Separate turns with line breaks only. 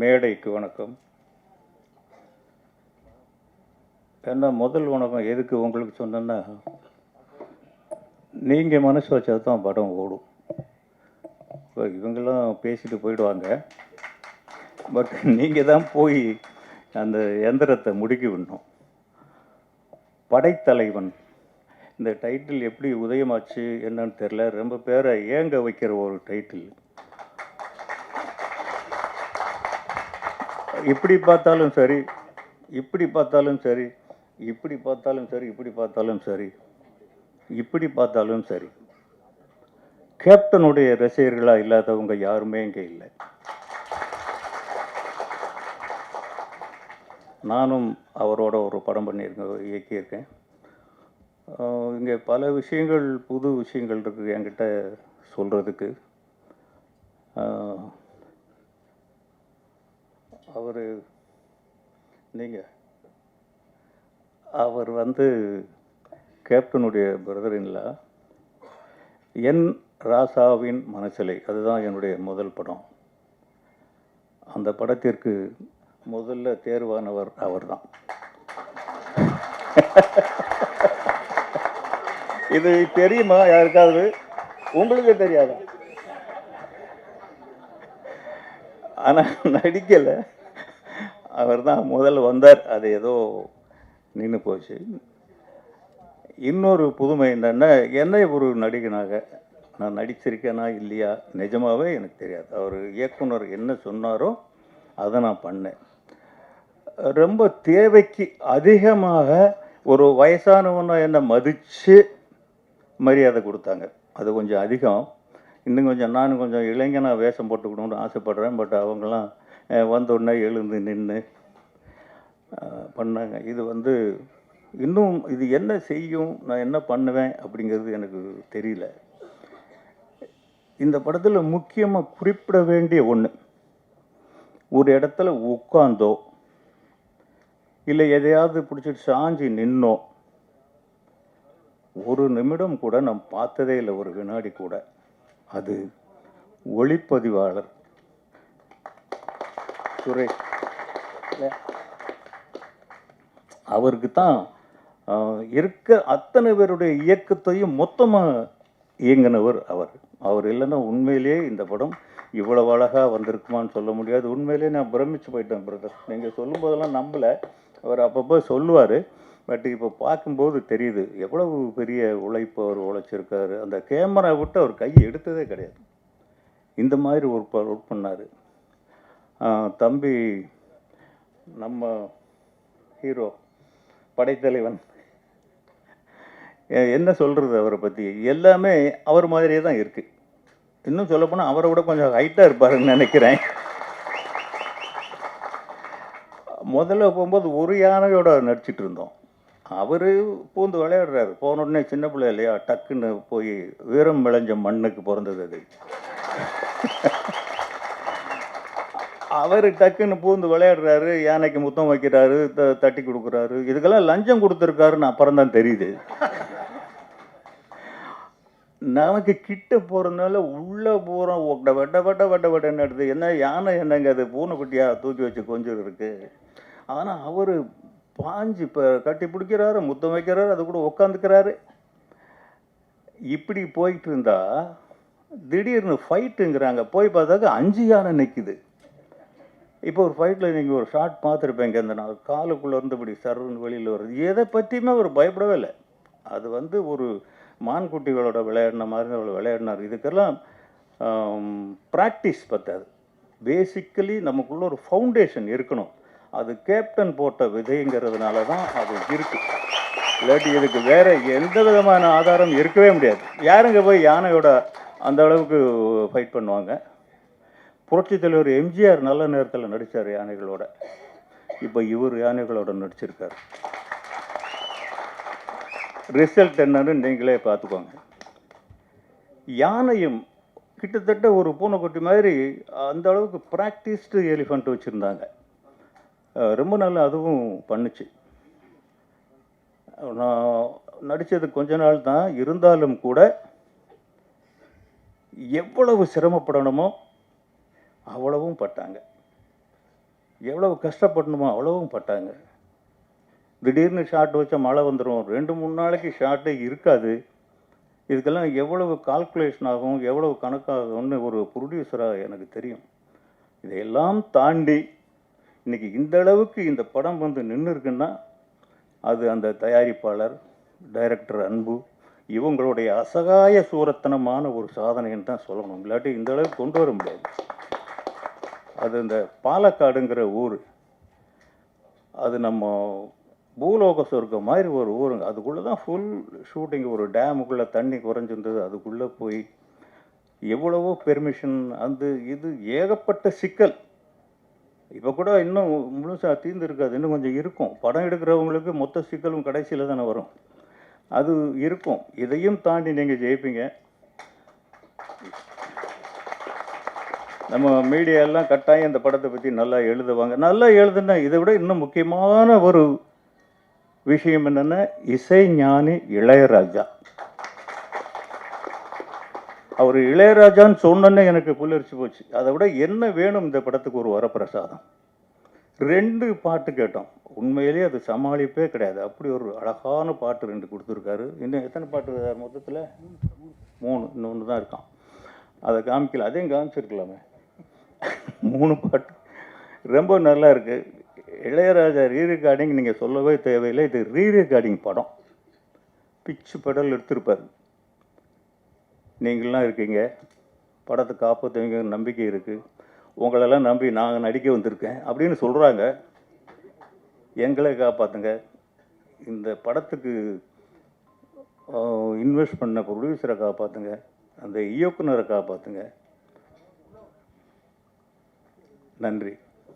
மேடைக்கு வணக்கம். ஏன்னா முதல் வணக்கம் எதுக்கு உங்களுக்கு சொன்னேன்னா, நீங்கள் மனசு வச்சா தான் படம் ஓடும். இப்போ இவங்கெல்லாம் பேசிட்டு போயிடுவாங்க, பட் நீங்கள் தான் போய் அந்த எந்திரத்தை முடுக்கி விடணும். படைத்தலைவன் இந்த டைட்டில் எப்படி உதயமாச்சு என்னன்னு தெரில, ரொம்ப பேரை ஏங்க வைக்கிற ஒரு டைட்டில். இப்படி பார்த்தாலும் சரி, இப்படி பார்த்தாலும் சரி, இப்படி பார்த்தாலும் சரி, இப்படி பார்த்தாலும் சரி, இப்படி பார்த்தாலும் சரி, கேப்டனுடைய ரசிகர்களாக இல்லாதவங்க யாருமே இங்கே இல்லை. நானும் அவரோட ஒரு படம் பண்ணியிருக்கேன், இயக்கியிருக்கேன். இங்கே பல விஷயங்கள், புது விஷயங்கள் இருக்குது என்கிட்ட சொல்கிறதுக்கு. அவர் வந்து கேப்டனுடைய பிரதர்-இன்-லா. என் ராசாவின் மனசிலை, அதுதான் என்னுடைய முதல் படம். அந்த படத்திற்கு முதல்ல தேர்வானவர் அவர்தான். இது தெரியுமா யாருக்காவது? உங்களுக்கு தெரியாதா? ஆனால் நடிக்கலை, அவர் தான் முதல்ல வந்தார். அது ஏதோ நின்று போச்சு. இன்னொரு புதுமை என்னென்னா, என்னை ஒரு நடிகனாக நான் நடிச்சிருக்கேனா இல்லையா நிஜமாகவே எனக்கு தெரியாது. அவர் இயக்குனர் என்ன சொன்னாரோ அதை நான் பண்ணேன். ரொம்ப தேவைக்கு அதிகமாக ஒரு வயசானவனை என்னை மதித்து மரியாதை கொடுத்தாங்க. அது கொஞ்சம் அதிகம். இன்னும் கொஞ்சம் நானும் கொஞ்சம் இளைஞனாக வேஷம் போட்டுக்கணும்னு ஆசைப்பட்றேன். பட் அவங்களாம் வந்தோடனே எழுந்து நின்று பண்ணாங்க. இது வந்து இன்னும் இது என்ன செய்யும், நான் என்ன பண்ணுவேன் அப்படிங்கிறது எனக்கு தெரியல. இந்த படத்தில் முக்கியமாக குறிப்பிட வேண்டிய ஒன்று, ஒரு இடத்துல உட்காந்தோ இல்லை எதையாவது பிடிச்சிட்டு சாஞ்சி நின்னோ ஒரு நிமிடம் கூட நான் பார்த்ததே இல்லை, ஒரு வினாடி கூட. அது ஒளிப்பதிவாளர் சுரேஷ், அவருக்கு தான் இருக்க அத்தனை பேருடைய இயக்கத்தையும் மொத்தமாக இயங்கினவர் அவர். அவர் இல்லைன்னா உண்மையிலேயே இந்த படம் இவ்வளவு அழகாக வந்திருக்குமான்னு சொல்ல முடியாது. உண்மையிலேயே நான் பிரமிச்சு போயிட்டேன் பிரதர். நீங்கள் சொல்லும்போதெல்லாம் நம்பலை. அவர் அப்பப்போ சொல்லுவார், பட் இப்போ பார்க்கும்போது தெரியுது எவ்வளவு பெரிய உழைப்பு அவர் உழைச்சிருக்காரு. அந்த கேமரா விட்டு அவர் கையை எடுத்ததே கிடையாது. இந்த மாதிரி ஒர்க் பண்ணார். தம்பி நம்ம ஹீரோ படைத்தலைவன், என்ன சொல்கிறது அவரை பற்றி? எல்லாமே அவர் மாதிரியே தான் இருக்குது. இன்னும் சொல்லப்போனால் அவரை விட கொஞ்சம் ஹைட்டாக இருப்பாருன்னு நினைக்கிறேன். முதல்ல போகும்போது ஒரு யானையோட நடிச்சிட்டு இருந்தோம். அவர் பூந்து விளையாடுறாரு. போன உடனே சின்ன பிள்ளை இல்லையா, டக்குன்னு போய் வீரம் விளைஞ்ச மண்ணுக்கு பிறந்தது அது. அவர் டக்குன்னு பூந்து விளையாடுறாரு, யானைக்கு முத்தம் வைக்கிறாரு, தட்டி கொடுக்குறாரு. இதுக்கெல்லாம் லஞ்சம் கொடுத்துருக்காருன்னு அப்புறம் தான் தெரியுது. நமக்கு கிட்ட போகிறதுனால உள்ளே போகிறோம், வெட்ட எடுத்து என்ன யானை என்னங்க அது பூனைக்குட்டியாக தூக்கி வச்சு கொஞ்சம் இருக்குது. ஆனால் அவர் பாஞ்சு இப்போ கட்டி பிடிக்கிறாரு, முத்தம் வைக்கிறாரு, அது கூட உட்காந்துக்கிறாரு. இப்படி போயிட்டு இருந்தா திடீர்னு ஃபைட்டுங்கிறாங்க. போய் பார்த்தாக்க 5 யானை நிற்குது. இப்போ ஒரு ஃபைட்டில் நீங்கள் ஒரு ஷார்ட் பார்த்துருப்பேங்க, அந்த நான் காலுக்குள்ளே இருந்தபடி சர்வன்னு வெளியில் வருது. எதை பற்றியுமே அவர் பயப்படவே இல்லை. அது வந்து ஒரு மான்குட்டிகளோட விளையாடின மாதிரி அவர் விளையாடினார். இதுக்கெல்லாம் ப்ராக்டிஸ் பத்தாது. பேசிக்கலி நமக்குள்ள ஒரு ஃபவுண்டேஷன் இருக்கணும். அது கேப்டன் போட்ட விதைங்கிறதுனால தான் அது இருக்குது. இல்லாட்டி இதுக்கு வேறு எந்த விதமான ஆதாரம் இருக்கவே முடியாது. யாருங்க போய் யானையோட அந்த அளவுக்கு ஃபைட் பண்ணுவாங்க? புரட்சி தலைவர் எம்ஜிஆர் நல்ல நேரத்தில் நடித்தார் யானைகளோட. இப்போ இவர் யானைகளோட நடிச்சிருக்கார். ரிசல்ட் என்னன்னு நீங்களே பார்த்துக்கோங்க. யானையும் கிட்டத்தட்ட ஒரு பூனைக்குட்டி மாதிரி அந்த அளவுக்கு ப்ராக்டிஸ்டு எலிஃபண்ட் வச்சுருந்தாங்க. ரொம்ப நல்லா அதுவும் பண்ணுச்சு. நான் நடித்தது கொஞ்ச நாள் தான், இருந்தாலும் கூட எவ்வளவு சிரமப்படணுமோ அவ்வளவும் பட்டாங்க. எவ்வளவு கஷ்டப்படணுமோ அவ்வளவும் பட்டாங்க. திடீர்னு ஷாட் வச்சா மழை வந்துடும், 2-3 நாளைக்கு ஷாட்டே இருக்காது. இதுக்கெல்லாம் எவ்வளவு கால்குலேஷன் ஆகும், எவ்வளவு கணக்காகும்னு ஒரு ப்ரொடியூசராக எனக்கு தெரியும். இதையெல்லாம் தாண்டி இன்னைக்கு இந்த அளவுக்கு இந்த படம் வந்து நின்று இருக்குன்னா அது அந்த தயாரிப்பாளர், டைரக்டர் அன்பு, இவங்களுடைய அசகாய சூரத்தனமான ஒரு சாதனைன்னு தான் சொல்லணும். இல்லாட்டி இந்த அளவுக்கு கொண்டு வர முடியாது. அது இந்த பாலக்காடுங்கிற ஊர், அது நம்ம பூலோக சொர்க்கம் மாதிரி ஒரு ஊருங்க. அதுக்குள்ளே தான் ஃபுல் ஷூட்டிங். ஒரு டேமுக்குள்ளே தண்ணி குறைஞ்சிருந்தது, அதுக்குள்ளே போய் எவ்வளவோ பெர்மிஷன், அந்த இது ஏகப்பட்ட சிக்கல். இப்போ கூட இன்னும் முழுசாக தீர்ந்து இருக்காது, இன்னும் கொஞ்சம் இருக்கும். படம் எடுக்கிறவங்களுக்கு மொத்த சிக்கலும் கடைசியில் தானே வரும், அது இருக்கும். இதையும் தாண்டி நீங்கள் ஜெயிப்பீங்க. நம்ம மீடியாலாம் கட்டாயம் இந்த படத்தை பற்றி நல்லா எழுதுவாங்க. நல்லா எழுதுனா இதை விட இன்னும் முக்கியமான ஒரு விஷயம் என்னென்னா, இசைஞானி இளையராஜா. அவர் இளையராஜான்னு சொன்னோன்னே எனக்கு புல்லரிச்சு போச்சு. அதை விட என்ன வேணும் இந்த படத்துக்கு? ஒரு வரப்பிரசாதம். 2 பாட்டு கேட்டோம். உண்மையிலேயே அது சமாளிப்பே கிடையாது. அப்படி ஒரு அழகான பாட்டு 2 கொடுத்துருக்காரு. இன்னும் எத்தனை பாட்டு மொத்தத்தில்? 3. இன்னொன்று தான் இருக்கான், அதை காமிக்கல. அதையும் காமிச்சிருக்கலாமே. 3 பாட்டு ரொம்ப நல்லா இருக்கு. இளையராஜா ரீரெக்கார்டிங் நீங்கள் சொல்லவே தேவையில்லை. இது ரீரெக்கார்டிங் படம். பிச்சு படல் எடுத்திருப்பார். நீங்களாம் இருக்கீங்க, படத்தை காப்பாற்றுவீங்க நம்பிக்கை இருக்குது. உங்களெல்லாம் நம்பி நாங்கள் நடிக்க வந்திருக்கேன் அப்படின்னு சொல்கிறாங்க. எங்களை காப்பாற்றுங்க. இந்த படத்துக்கு இன்வெஸ்ட் பண்ண ப்ரொடியூசரை காப்பாற்றுங்க, அந்த இயக்குனரை காப்பாற்றுங்க. நன்றி.